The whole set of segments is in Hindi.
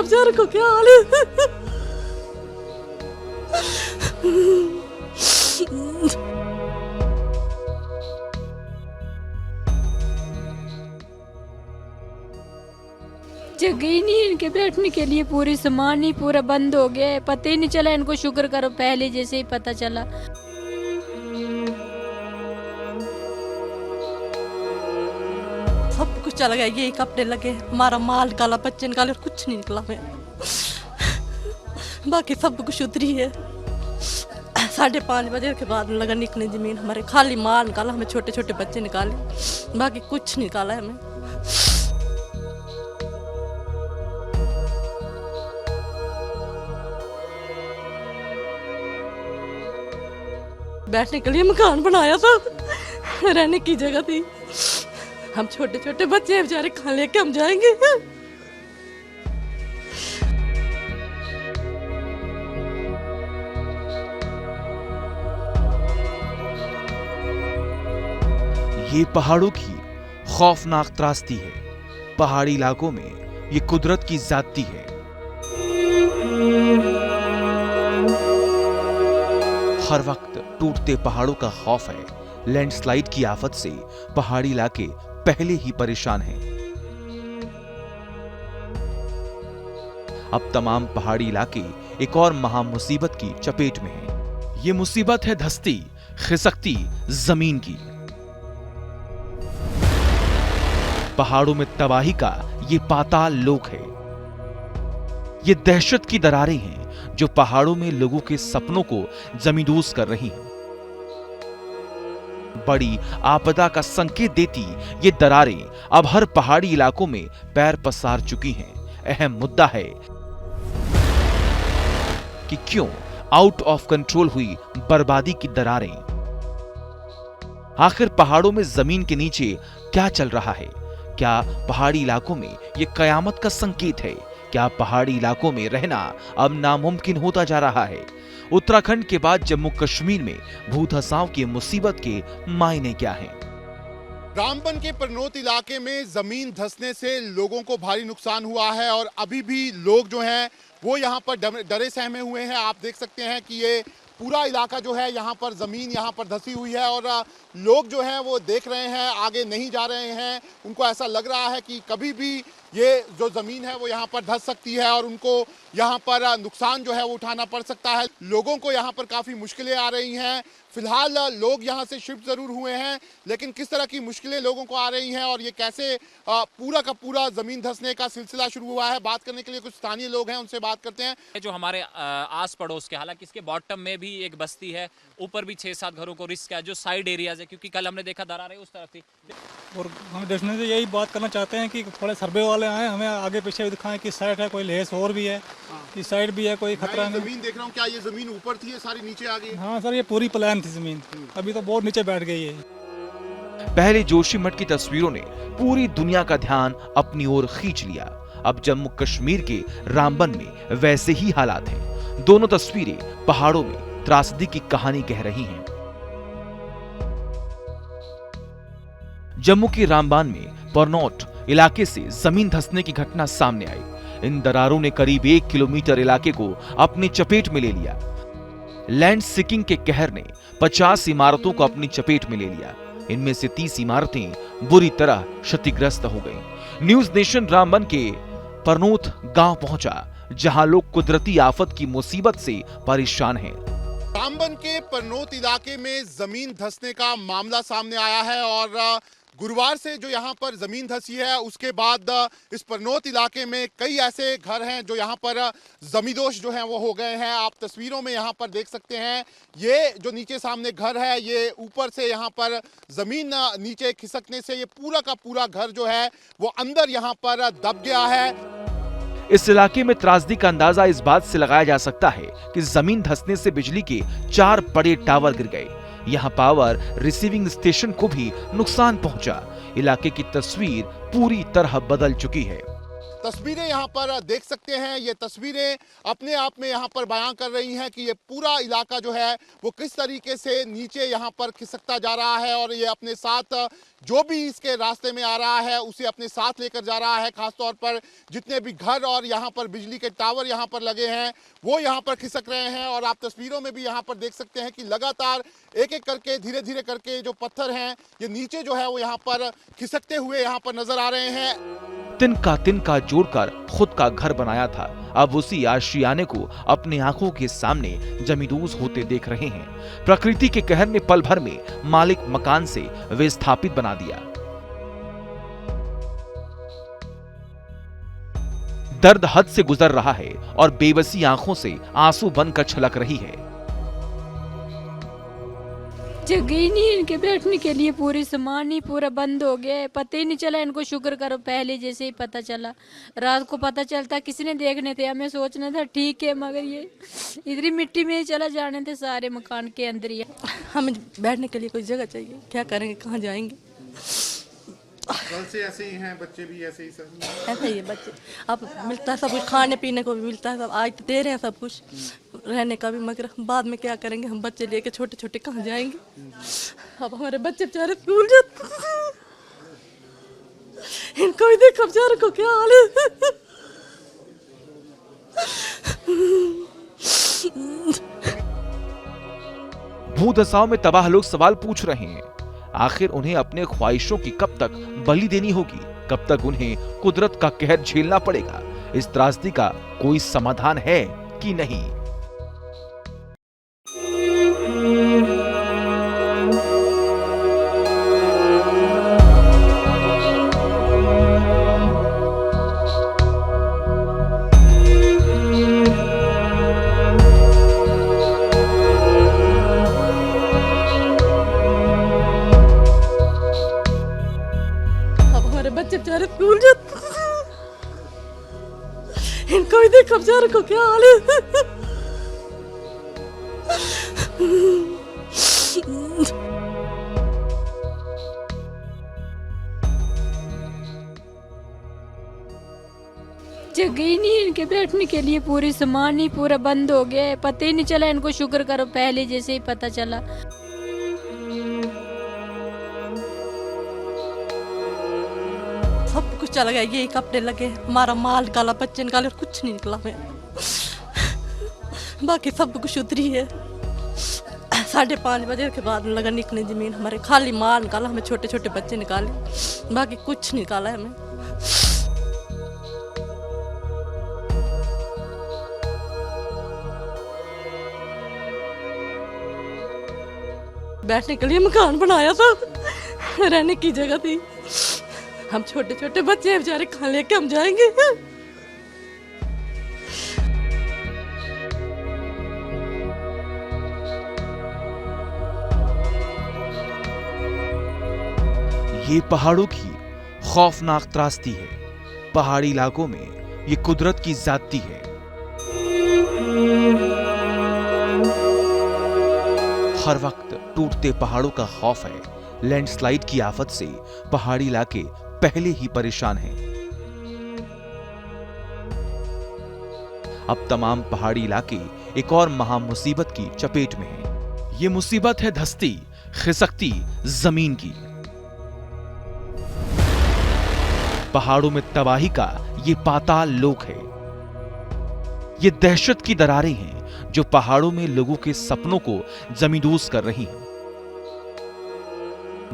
बेचारे को क्या हाल है। जगह ही नहीं इनके बैठने के लिए, पूरी सामान ही पूरा बंद हो गया है, पता ही नहीं चला इनको। शुक्र करो पहले जैसे ही पता चला। सब कुछ चला गया, यही कपड़े लगे, हमारा माल निकाला, बच्चे निकाले और कुछ नहीं निकला मैं। बाकी सब कुछ उतरी है। 5:30 बजे के बाद लगा निकलने जमीन, हमारे खाली माल निकाला, हमें छोटे छोटे बच्चे निकाले, बाकी कुछ नहीं निकाला है हमें। बैठने के लिए मकान बनाया था, रहने की जगह थी। हम छोटे छोटे बच्चे हैं बेचारे, कहाँ लेके हम जाएंगे। ये पहाड़ों की खौफनाक त्रासदी है। पहाड़ी इलाकों में ये कुदरत की जाती है। हर वक्त टूटते पहाड़ों का खौफ है। लैंडस्लाइड की आफत से पहाड़ी इलाके पहले ही परेशान हैं। अब तमाम पहाड़ी इलाके एक और महा मुसीबत की चपेट में हैं। ये मुसीबत है धंसती खिसकती जमीन की। पहाड़ों में तबाही का ये पाताल लोक है। ये दहशत की दरारें हैं जो पहाड़ों में लोगों के सपनों को जमींदोज कर रही हैं। बड़ी आपदा का संकेत देती ये दरारें अब हर पहाड़ी इलाकों में पैर पसार चुकी हैं। अहम मुद्दा है कि क्यों आउट ऑफ कंट्रोल हुई बर्बादी की दरारें। आखिर पहाड़ों में जमीन के नीचे क्या चल रहा है? क्या पहाड़ी इलाकों में यह कयामत का संकेत है? क्या पहाड़ी इलाकों में रहना अब नामुमकिन होता जा रहा है? उत्तराखंड के बाद जम्मू कश्मीर में भूधसाव की मुसीबत के मायने क्या हैं? रामबन के परनोत इलाके में जमीन धंसने से लोगों को भारी नुकसान हुआ है और अभी भी लोग जो हैं वो यहाँ पर डरे सहमे हुए हैं। आप देख सकते हैं कि ये पूरा इलाका जो है यहाँ पर ज़मीन यहाँ पर धंसी हुई है और लोग जो हैं वो देख रहे हैं, आगे नहीं जा रहे हैं। उनको ऐसा लग रहा है कि कभी भी ये जो ज़मीन है वो यहाँ पर धंस सकती है और उनको यहाँ पर नुकसान जो है वो उठाना पड़ सकता है। लोगों को यहाँ पर काफ़ी मुश्किलें आ रही हैं। फिलहाल लोग यहाँ से शिफ्ट ज़रूर हुए हैं, लेकिन किस तरह की मुश्किलें लोगों को आ रही हैं और ये कैसे पूरा का पूरा ज़मीन धंसने का सिलसिला शुरू हुआ है, बात करने के लिए कुछ स्थानीय लोग हैं, उनसे बात करते हैं। जो हमारे आस पड़ोस के, हालांकि इसके बॉटम में भी एक बस्ती है, ऊपर भी 6-7 घरों को रिस्क है, जो साइड एरियाज है, क्योंकि कल हमने देखा दरारें उस तरफ थी। और हम देखने से यही बात करना चाहते हैं कि थोड़े सर्वे वाले आए, हमें आगे पीछे भी दिखाएं कि साइड है, कोई लेस और भी है, कि साइड भी है, कोई खतरा नहीं। जमीन देख रहा हूँ, क्या ये जमीन ऊपर थी, ये सारी नीचे आ गई? हाँ सर, ये पूरी प्लान थी जमीन, अभी तो बहुत नीचे बैठ गई है। पहले जोशीमठ की तस्वीरों ने पूरी दुनिया का ध्यान अपनी ओर खींच लिया। अब जम्मू कश्मीर के रामबन में वैसे ही हालात हैं। दोनों तस्वीरें पहाड़ों में त्रासदी की कहानी कह रही हैं। जम्मू के रामबन में परनोट इलाके से जमीन धंसने की घटना सामने आई। इन दरारों ने करीब 1 किलोमीटर इलाके को अपनी चपेट में ले लिया। लैंड सीकिंग के कहर ने 50 इमारतों को अपनी चपेट में ले लिया। इनमें से 30 इमारतें बुरी तरह क्षतिग्रस्त हो गईं। न्यूज नेशन रामबन के परनोत गांव पहुंचा, जहां लोग कुदरती आफत की मुसीबत से परेशान हैं। रामबन के परनोत इलाके में जमीन धंसने का मामला सामने आया है और गुरुवार से जो यहाँ पर जमीन धंसी है उसके बाद इस परनोत इलाके में कई ऐसे घर हैं जो यहाँ पर जमींदोज जो हैं वो हो गए हैं। आप तस्वीरों में यहाँ पर देख सकते हैं, ये जो नीचे सामने घर है, ये ऊपर से यहाँ पर जमीन नीचे खिसकने से ये पूरा का पूरा घर जो है वो अंदर यहाँ पर दब गया है। इस इलाके में त्रासदी का अंदाजा इस बात से लगाया जा सकता है कि जमीन धंसने से बिजली के 4 बड़े टावर गिर गए। यहाँ पावर रिसीविंग स्टेशन को भी नुकसान पहुंचा। इलाके की तस्वीर पूरी तरह बदल चुकी है। तस्वीरें यहाँ पर देख सकते हैं। ये तस्वीरें अपने आप में यहाँ पर बयां कर रही हैं कि ये पूरा इलाका जो है वो किस तरीके से नीचे यहाँ पर खिसकता जा रहा है और ये अपने साथ जो भी इसके रास्ते में आ रहा है उसे अपने साथ लेकर जा रहा है। खासतौर पर जितने भी घर और यहाँ पर बिजली के टावर यहाँ पर लगे हैं वो यहाँ पर खिसक रहे हैं और आप तस्वीरों में भी यहाँ पर देख सकते हैं कि लगातार एक एक करके धीरे धीरे करके जो पत्थर हैं ये नीचे जो है वो यहाँ पर खिसकते हुए यहाँ पर नजर आ रहे हैं। तिनका जोड़कर खुद का घर बनाया था, अब उसी आशियाने को अपनी आंखों के सामने जमींदोज होते देख रहे हैं। प्रकृति के कहर ने पल भर में मालिक मकान से विस्थापित बना दिया। दर्द हद से गुजर रहा है और बेबसी आंखों से आंसू बनकर छलक रही है। जगह ही नहीं इनके बैठने के लिए, पूरी सामान ही पूरा बंद हो गया है। पता ही नहीं चला इनको, शुक्र करो पहले जैसे ही पता चला। रात को पता चलता किसी ने देखने थे, हमें सोचना था ठीक है, मगर ये इधर मिट्टी में ही चला जाने थे सारे मकान के अंदर ही। हमें बैठने के लिए कोई जगह चाहिए, क्या करेंगे, कहाँ जाएंगे। कल से ऐसे ही हैं, बच्चे भी ऐसे ही सब ऐसा ही है बच्चे। अब मिलता है सब कुछ, खाने पीने को भी मिलता है, सब आज तो दे रहे हैं सब कुछ, रहने का भी, मगर बाद में क्या करेंगे। हम बच्चे लेके छोटे छोटे कहाँ जाएंगे। अब हमारे बच्चे बेचारे स्कूल जाते, इनको भी देखो बेचारे को क्या हाल है। भूदशाओं में तबाह लोग सवाल पूछ रहे हैं, आखिर उन्हें अपने ख्वाहिशों की कब तक बलि देनी होगी, कब तक उन्हें कुदरत का कहर झेलना पड़ेगा। इस त्रासदी का कोई समाधान है कि नहीं। बच्चे बेचारे स्कूल जाते, इनको भी देखो बेचारे को क्या हाल है। जगह ही नहीं इनके बैठने के लिए, पूरी सामान ही पूरा बंद हो गया है। पता ही नहीं चला इनको, शुक्र करो पहले जैसे ही पता चला। सब कुछ चला गया, यही कपड़े लगे, हमारा माल निकाला, बच्चे निकाले और कुछ नहीं निकला में। बाकी सब कुछ उतरी है। 5:30 बजे के बाद लगा निकलने जमीन, हमारे खाली माल निकाला, हमें छोटे छोटे बच्चे निकाले, बाकी कुछ नहीं निकाला है हमें। बैठने के लिए मकान बनाया था, रहने की जगह थी, हम छोटे छोटे बच्चे हैं बेचारे, कहाँ लेके हम जाएंगे। ये पहाड़ों की खौफनाक त्रासदी है। पहाड़ी इलाकों में ये कुदरत की जाती है। हर वक्त टूटते पहाड़ों का खौफ है। लैंडस्लाइड की आफत से पहाड़ी इलाके पहले ही परेशान हैं। अब तमाम पहाड़ी इलाके एक और महा मुसीबत की चपेट में हैं। ये मुसीबत है धंसती खिसकती जमीन की। पहाड़ों में तबाही का ये पाताल लोक है। ये दहशत की दरारें हैं जो पहाड़ों में लोगों के सपनों को जमींदोज कर रही हैं।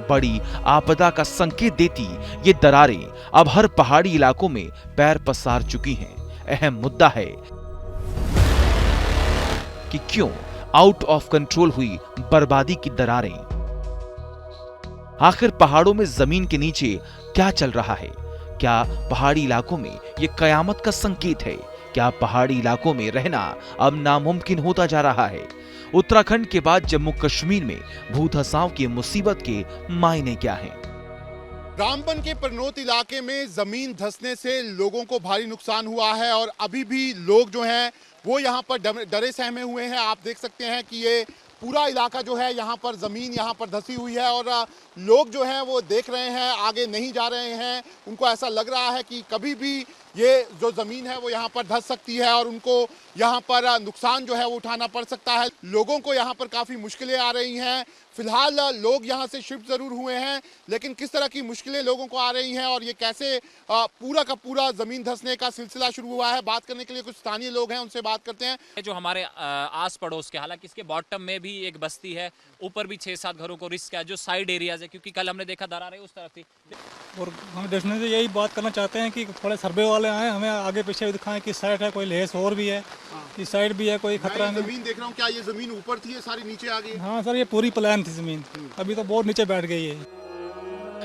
बड़ी आपदा का संकेत देती ये दरारें अब हर पहाड़ी इलाकों में पैर पसार चुकी हैं। अहम मुद्दा है कि क्यों आउट ऑफ कंट्रोल हुई बर्बादी की दरारें। आखिर पहाड़ों में जमीन के नीचे क्या चल रहा है? क्या पहाड़ी इलाकों में ये कयामत का संकेत है? क्या पहाड़ी इलाकों में रहना अब नामुमकिन होता जा रहा है? उत्तराखंड के बाद जम्मू कश्मीर में भूधसाव की मुसीबत के मायने क्या हैं? रामबन के परनोत इलाके में जमीन धंसने से लोगों को भारी नुकसान हुआ है और अभी भी लोग जो हैं वो यहाँ पर डरे सहमे हुए हैं। आप देख सकते हैं कि ये पूरा इलाका जो है यहाँ पर ज़मीन यहाँ पर धंसी हुई है और लोग जो हैं वो देख रहे हैं, आगे नहीं जा रहे हैं। उनको ऐसा लग रहा है कि कभी भी ये जो ज़मीन है वो यहाँ पर धंस सकती है और उनको यहाँ पर नुकसान जो है वो उठाना पड़ सकता है। लोगों को यहाँ पर काफ़ी मुश्किलें आ रही हैं। फिलहाल लोग यहाँ से शिफ्ट ज़रूर हुए हैं, लेकिन किस तरह की मुश्किलें लोगों को आ रही हैं और ये कैसे पूरा का पूरा ज़मीन धंसने का सिलसिला शुरू हुआ है, बात करने के लिए कुछ स्थानीय लोग हैं, उनसे बात करते हैं। जो हमारे आस पड़ोस के, हालांकि इसके बॉटम में भी एक बस्ती है, ऊपर भी 6-7 घरों को रिस्क है, जो साइड एरियाज है, क्योंकि कल हमने देखा दरारें उस तरफ थी। और हम देखने से यही बात करना चाहते हैं कि थोड़े सर्वे वाले आए, हमें आगे पीछे भी दिखाएं कि साइड है, कोई लेस और भी है, कि साइड भी है, कोई खतरा नहीं। ज़मीन देख रहा हूँ, क्या ये ज़मीन ऊपर थी, ये सारी नीचे आ गई? हाँ सर, ये पूरी प्लान थी ज़मीन, अभी तो बहुत नीचे बैठ गई है।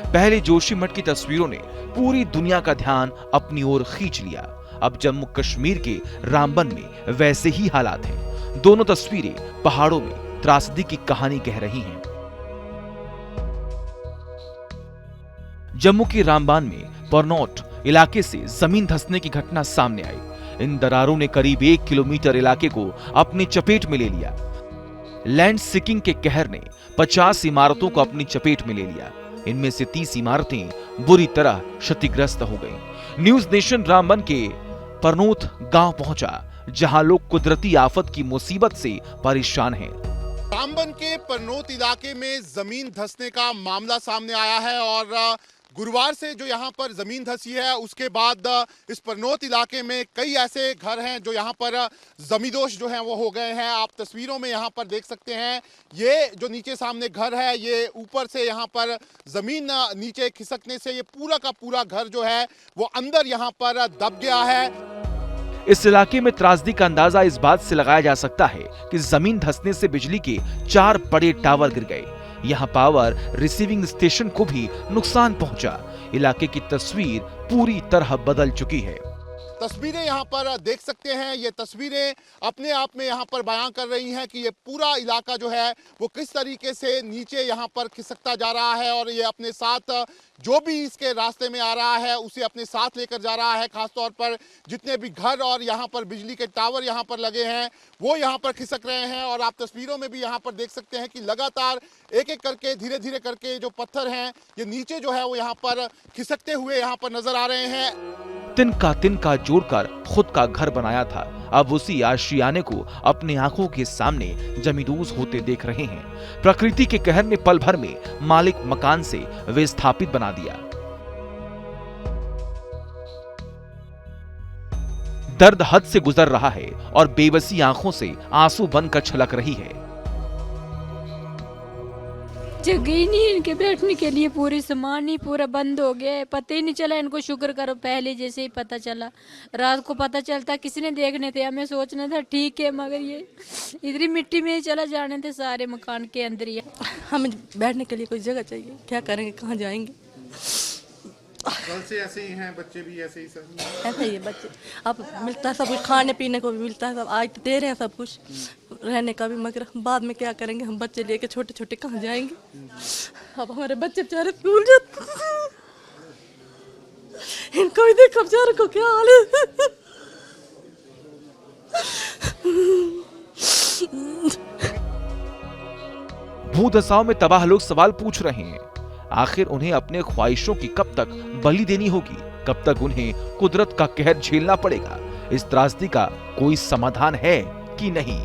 पहले जोशीमठ की तस्वीरों ने पूरी दुनिया का ध्यान अपनी ओर खींच लिया। अब जम्मू कश्मीर के रामबन में वैसे ही हालात हैं। दोनों तस्वीरें पहाड़ों में त्रासदी की कहानी कह रही हैं। जम्मू के रामबन में परनौत इलाके से जमीन धंसने की घटना सामने आई। इन दरारों ने करीब 1 किलोमीटर इलाके को अपनी चपेट में ले लिया। लैंड सीकिंग के कहर ने 50 इमारतों को अपनी चपेट में ले लिया। इनमें से 30 इमारतें बुरी तरह क्षतिग्रस्त हो गईं। न्यूज नेशन रामबन के परनौत गांव पहुंचा, जहां लोग कुदरती आफत की मुसीबत से परेशान हैं। रामबन के परनौत इलाके में जमीन धंसने का मामला सामने आया है और गुरुवार से जो यहाँ पर ज़मीन धंसी है उसके बाद इस परनौत इलाके में कई ऐसे घर हैं जो यहाँ पर ज़मींदोज़ जो हैं वो हो गए हैं। आप तस्वीरों में यहाँ पर देख सकते हैं, ये जो नीचे सामने घर है, ये ऊपर से यहाँ पर ज़मीन नीचे खिसकने से ये पूरा का पूरा घर जो है वो अंदर यहाँ पर दब गया है। इस इलाके में त्रासदी का अंदाजा इस बात से लगाया जा सकता है कि जमीन धंसने से बिजली के 4 बड़े टावर गिर गए। यहाँ पावर रिसीविंग स्टेशन को भी नुकसान पहुंचा। इलाके की तस्वीर पूरी तरह बदल चुकी है। तस्वीरें यहाँ पर देख सकते हैं, ये तस्वीरें अपने आप में यहाँ पर बयां कर रही हैं कि ये पूरा इलाका जो है वो किस तरीके से नीचे यहाँ पर खिसकता जा रहा है और ये अपने साथ जो भी इसके रास्ते में आ रहा है उसे अपने साथ लेकर जा रहा है। खासतौर पर जितने भी घर और यहाँ पर बिजली के टावर यहाँ पर लगे हैं वो यहाँ पर खिसक रहे हैं और आप तस्वीरों में भी यहाँ पर देख सकते हैं कि लगातार एक एक करके धीरे धीरे करके जो पत्थर हैं ये नीचे जो है वो यहाँ पर खिसकते हुए यहाँ पर नजर आ रहे हैं। तिनका जोड़कर खुद का घर बनाया था, अब उसी आशियाने को अपनी आंखों के सामने जमींदोज होते देख रहे हैं। प्रकृति के कहर ने पल भर में मालिक मकान से विस्थापित बना दिया। दर्द हद से गुजर रहा है और बेबसी आंखों से आंसू बनकर छलक रही है। जगह ही नहीं इनके बैठने के लिए, पूरी सामान ही पूरा बंद हो गया है। पता ही नहीं चला इनको, शुक्र करो पहले जैसे ही पता चला, रात को पता चलता किसी ने देखने थे, हमें सोचना था ठीक है, मगर ये इधर मिट्टी में ही चला जाने थे, सारे मकान के अंदर ही। हमें बैठने के लिए कोई जगह चाहिए, क्या करेंगे, कहाँ जाएंगे। कल से ऐसे ही हैं, बच्चे भी ऐसे ही सब ऐसा ही है बच्चे। अब मिलता है सब कुछ, खाने पीने को भी मिलता है, सब आज तो दे रहे हैं सब कुछ, रहने का भी, मगर बाद में क्या करेंगे, हम बच्चे लेके छोटे छोटे कहाँ जाएंगे। अब हमारे बच्चे बेचारे स्कूल जाते, इनको भी देखो बेचारे को क्या हाल है। भूदशाओं में तबाह लोग सवाल पूछ रहे हैं, आखिर उन्हें अपने ख्वाहिशों की कब तक बलि देनी होगी, कब तक उन्हें कुदरत का कहर झेलना पड़ेगा। इस त्रासदी का कोई समाधान है कि नहीं।